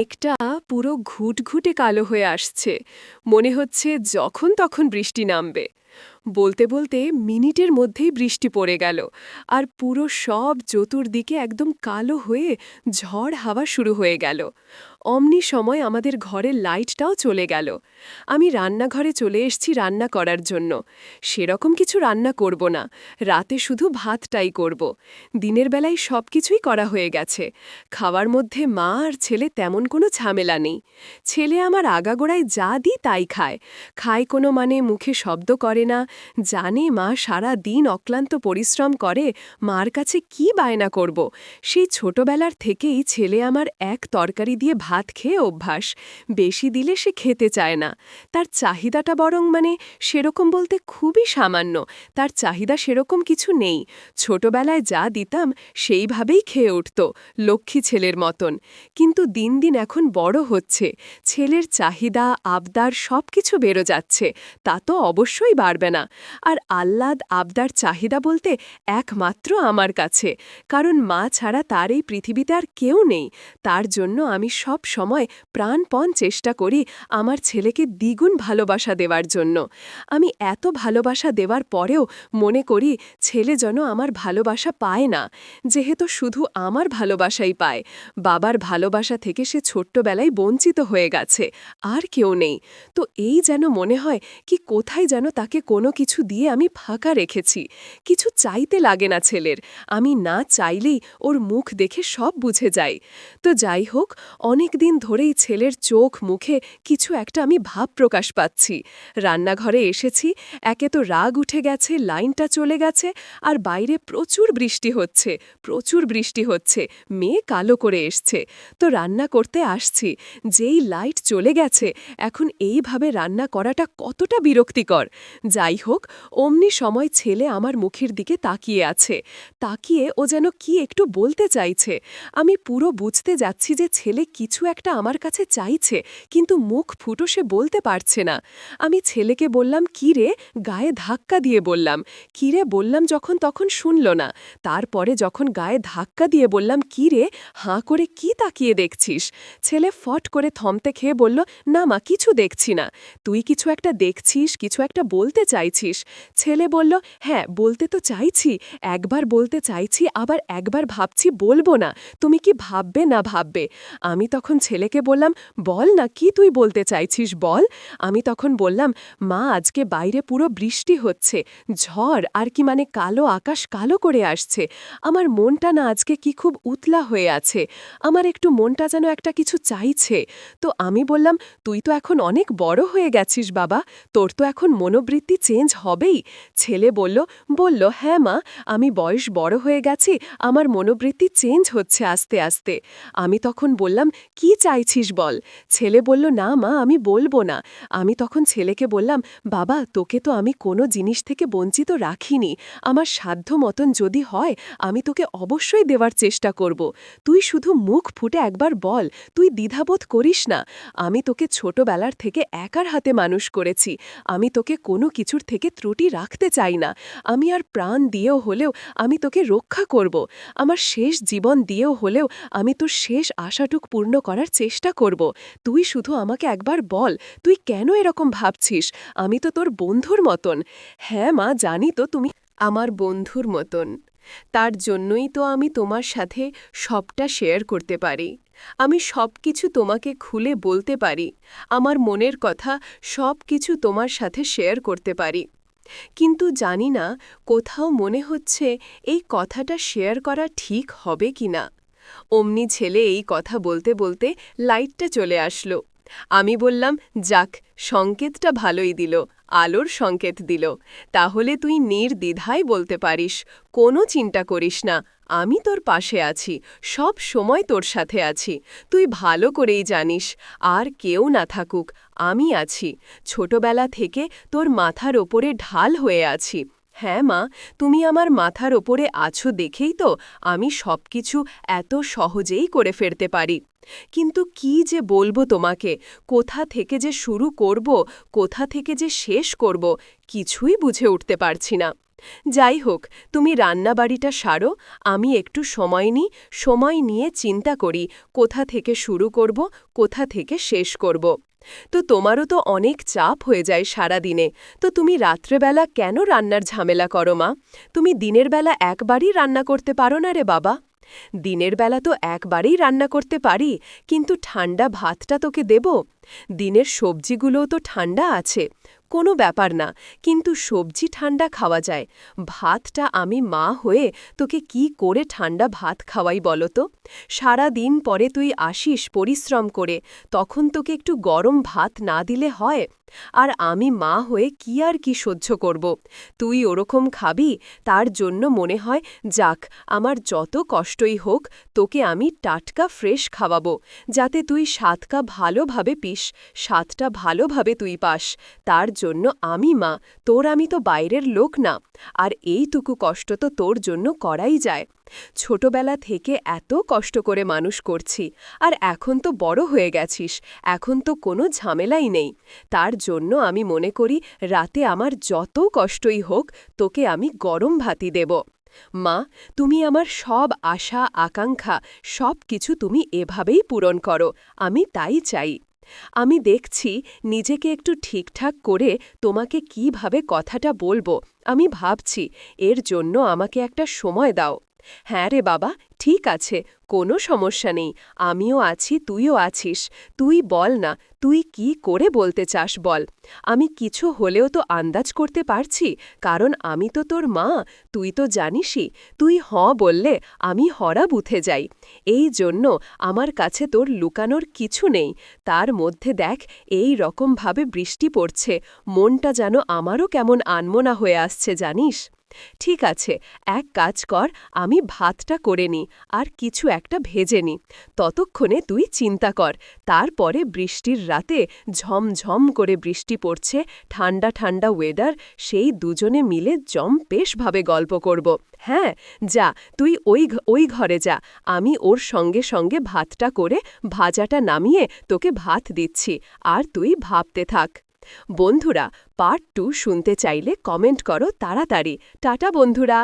একটা পুরো ঘুটঘুটে কালো হয়ে আসছে। মনে হচ্ছে যখন তখন বৃষ্টি নামবে। বলতে বলতে মিনিটের মধ্যেই বৃষ্টি পড়ে গেল, আর পুরো সব চতুর্দিকে একদম কালো হয়ে ঝড় হাওয়া শুরু হয়ে গেল। অমনি সময় আমাদের ঘরের লাইটটাও চলে গেল। আমি রান্নাঘরে চলে এসেছি রান্না করার জন্য। সেরকম কিছু রান্না করব না, রাতে শুধু ভাতটাই করব। দিনের বেলায় সব কিছুই করা হয়ে গেছে। খাওয়ার মধ্যে মা আর ছেলে তেমন কোনো ঝামেলা নেই। ছেলে আমার আগাগোড়ায় যা দিই তাই খায়। খায় কোনো মানে মুখে শব্দ করে না। জানে মা সারা দিন অক্লান্ত পরিশ্রম করে, মার কাছে কি বায়না করব। সেই ছোটবেলার থেকেই ছেলে আমার এক তরকারি দিয়ে ভাত খেয়ে অভ্যাস। বেশি দিলে সে খেতে চায় না। তার চাহিদাটা বরং মানে সেরকম বলতে খুবই সামান্য। তার চাহিদা সেরকম কিছু নেই। ছোটবেলায় যা দিতাম সেইভাবেই খেয়ে উঠত, লক্ষ্মী ছেলের মতন। কিন্তু দিন দিন এখন বড় হচ্ছে, ছেলের চাহিদা আবদার সব কিছু বেরো যাচ্ছে। তা তো অবশ্যই বাড়বে না। আর আহ্লাদ আবদার চাহিদা বলতে একমাত্র আমার কাছে, কারণ মা ছাড়া তার এই পৃথিবীতে আর কেউ নেই। তার জন্য আমি সব সময় প্রাণপণ চেষ্টা করি আমার ছেলেকে দ্বিগুণ ভালোবাসা দেওয়ার জন্য। আমি এত ভালোবাসা দেওয়ার পরেও মনে করি ছেলে যেন আমার ভালোবাসা পায় না, যেহেতু শুধু আমার ভালোবাসাই পায়। বাবার ভালোবাসা থেকে সে ছোট্টবেলায় বঞ্চিত হয়ে গেছে, আর কেউ নেই। তো এই যেন মনে হয় কি কোথায় যেন তাকে কোনো কিছু দিয়ে আমি ফাঁকা রেখেছি। কিছু চাইতে লাগে না ছেলের, আমি না চাইলেই ওর মুখ দেখে সব বুঝে যাই। তো যাই হোক, অনেক দিন ধরেই ছেলের চোখ মুখে কিছু একটা আমি ভাব প্রকাশ পাচ্ছি। রান্নাঘরে এসেছি, একে তো রাগ উঠে গেছে, লাইনটা চলে গেছে, আর বাইরে প্রচুর বৃষ্টি হচ্ছে, প্রচুর বৃষ্টি হচ্ছে, মেয়ে কালো করে এসছে। তো রান্না করতে আসছি, যেই লাইট চলে গেছে, এখন এইভাবে রান্না করাটা কতটা বিরক্তিকর। যাই হোক, অমনি সময় ছেলে আমার মুখের দিকে তাকিয়ে আছে। তাকিয়ে ও যেন কি একটু বলতে চাইছে। আমি পুরো বুঝতে যাচ্ছি যে ছেলে কিছু একটা আমার কাছে চাইছে, কিন্তু মুখ ফুটো সে বলতে পারছে না। আমি ছেলেকে বললাম, কি রে, গায়ে ধাক্কা দিয়ে বললাম। কি রে বললাম যখন, তখন শুনল না। তারপরে যখন গায়ে ধাক্কা দিয়ে বললাম, কি রে, হাঁ করে কি তাকিয়ে দেখছিস? ছেলে ফট করে থমতে খেয়ে বলল, না মা, কিছু দেখছি না। তুই কিছু একটা দেখছিস, কিছু একটা বলতে চাইছিস। ছেলে বলল, হ্যাঁ বলতে তো চাইছি, একবার বলতে চাইছি, আবার একবার ভাবছি বলবো না, তুমি কি ভাববে না ভাববে। আমি তখন ছেলেকে বললাম, বল না, কি তুই বলতে চাইছিস বল। আমি তখন বললাম, মা আজকে বাইরে পুরো বৃষ্টি হচ্ছে, ঝড় আর কি মানে কালো আকাশ কালো করে আসছে। আমার মনটা না আজকে কি খুব উতলা হয়ে আছে, আমার একটু মনটা যেন একটা কিছু চাইছে। তো আমি বললাম, তুই তো এখন অনেক বড় হয়ে গেছিস বাবা, তোর তো এখন মনোবৃত্তি চেঞ্জ হবেই। ছেলে বলল, হ্যাঁ মা, আমি বয়স বড় হয়ে গেছি, আমার মনোবৃত্তি চেঞ্জ হচ্ছে আস্তে আস্তে। আমি তখন বললাম, কি চাইছিস বল। ছেলে বলল, না মা, আমি বলবো না। আমি তখন ছেলেকে বললাম, বাবা তোকে তো আমি কোনো জিনিস থেকে বঞ্চিত রাখিনি, আমার সাধ্য মতন যদি হয় আমি তোকে অবশ্যই দেওয়ার চেষ্টা করব। তুই শুধু মুখ ফুটে একবার বল, তুই দ্বিধাবোধ করিস না। আমি তোকে ছোটবেলার থেকে একার হাতে মানুষ করেছি, আমি তোকে কোনো কিছুর থেকে ত্রুটি রাখতে চাই না। আমি আর প্রাণ দিয়েও হলেও আমি তোকে রক্ষা করব, আমার শেষ জীবন দিয়েও হলেও আমি তোর শেষ আশাটুক পূর্ণ করার চেষ্টা করব। তুই শুধু আমাকে একবার বল, তুই কেন এরকম ভাবছিস, আমি তো তোর বন্ধুর মতন। হ্যাঁ মা, জানি তো তুমি আমার বন্ধুর মতন, তার জন্যই তো আমি তোমার সাথে সবটা শেয়ার করতে পারি। আমি সব কিছু তোমাকে খুলে বলতে পারি, আমার মনের কথা সব কিছু তোমার সাথে শেয়ার করতে পারি। কিন্তু জানি না, কোথাও মনে হচ্ছে এই কথাটা শেয়ার করা ঠিক হবে কিনা। অমনি ছেলে এই কথা বলতে বলতে লাইটটা চলে আসলো। আমি বললাম, যাক, সংকেতটা ভালোই দিল, আলোর সংকেত দিল। তাহলে তুই নির্দ্বিধায় বলতে পারিস, কোনো চিন্তা করিস না, আমি তোর পাশে আছি, সব সময় তোর সাথে আছি। তুই ভালো করেই জানিস, আর কেউ না থাকুক আমি আছি, ছোটবেলা থেকে তোর মাথার ওপরে ঢাল হয়ে আছি। হ্যাঁ মা, তুমি আমার মাথার ওপরে আছো দেখেই তো আমি সবকিছু এত সহজেই করে ফেলতে পারি। কিন্তু কি যে বলবো তোমাকে, কোথা থেকে যে শুরু করব, কোথা থেকে যে শেষ করব, কিছুই বুঝে উঠতে পারছি না। যাই হোক, তুমি রান্নাবাড়িটা সারো, আমি একটু সময় নিয়ে চিন্তা করি কোথা থেকে শুরু করব, কোথা থেকে শেষ করব। তো তোমারও তো অনেক চাপ হয়ে যায় সারা দিনে, তো তুমি রাত্রেবেলা কেন রান্নার ঝামেলা করো মা? তুমি দিনের বেলা একবারই রান্না করতে পারো না রে বাবা? দিনের বেলা তো একবারেই রান্না করতে পারি, কিন্তু ঠান্ডা ভাতটা তোকে দেব। দিনের সবজিগুলোও তো ঠান্ডা আছে, কোনো ব্যাপার না, কিন্তু সবজি ঠান্ডা খাওয়া যায়। ভাতটা আমি মা হয়ে তোকে কি করে ঠান্ডা ভাত খাওয়াই বলো তো? সারা দিন পরে তুই আসিস পরিশ্রম করে, তখন তোকে একটু গরম ভাত না দিলে হয়? আর আমি মা হয়ে কি আর কি সহ্য করব? তুই ওরকম খাবি, তার জন্য মনে হয় যাক, আমার যত কষ্টই হোক তোকে আমি টাটকা ফ্রেশ খাওয়াবো, যাতে তুই স্বাদটা ভালোভাবে পিস, স্বাদটা ভালোভাবে তুই পাস। তার জন্য আমি মা, আমি তো বাইরের লোক না। আর এইটুকু কষ্ট তো তোর জন্য করাই যায়। ছোটবেলা থেকে এত কষ্ট করে মানুষ করছি, আর এখন তো বড় হয়ে গেছিস, এখন তো কোনো ঝামেলাই নেই। তার জন্য আমি মনে করি রাতে আমার যত কষ্টই হোক তোকে আমি গরম ভাতই দেব। মা, তুমি আমার সব আশা আকাঙ্ক্ষা সব কিছু তুমি এভাবেই পূরণ করো, আমি তাই চাই। আমি দেখছি নিজেকে একটু ঠিকঠাক করে তোমাকে কিভাবে কথাটা বলবো, আমি ভাবছি, এর জন্য আমাকে একটা সময় দাও। হ্যাঁ রে বাবা, ঠিক আছে, কোনো সমস্যা নেই, আমিও আছি, তুইও আছিস। তুই বল না, তুই কি করে বলতে চাস বল। আমি কিছু হলেও তো আন্দাজ করতে পারছি, কারণ আমি তো তোর মা, তুই তো জানিসই, তুই বললে আমি হরা বুথে যাই। এই জন্য আমার কাছে তোর লুকানোর কিছু নেই। তার মধ্যে দেখ, এই রকমভাবে বৃষ্টি পড়ছে, মনটা যেন আমারও কেমন আনমনা হয়ে আসছে জানিস। ঠিক আছে, এক কাজ কর, আমি ভাতটা করে নি, আর কিছু একটা ভেজে নি, ততক্ষণে তুই চিন্তা কর। তারপরে বৃষ্টির রাতে ঝমঝম করে বৃষ্টি পড়ছে, ঠান্ডা ঠান্ডা ওয়েদার, সেই দুজনে মিলে বেশভাবে গল্প করব। হ্যাঁ, যা, তুই ওই ঘরে যা, আমি ওর সঙ্গে সঙ্গে ভাতটা করে ভাজাটা নামিয়ে তোকে ভাত দিচ্ছি, আর তুই ভাবতে থাক। বন্ধুরা, পার্ট 2 শুনতে চাইলে কমেন্ট করো তাড়াতাড়ি। টাটা বন্ধুরা।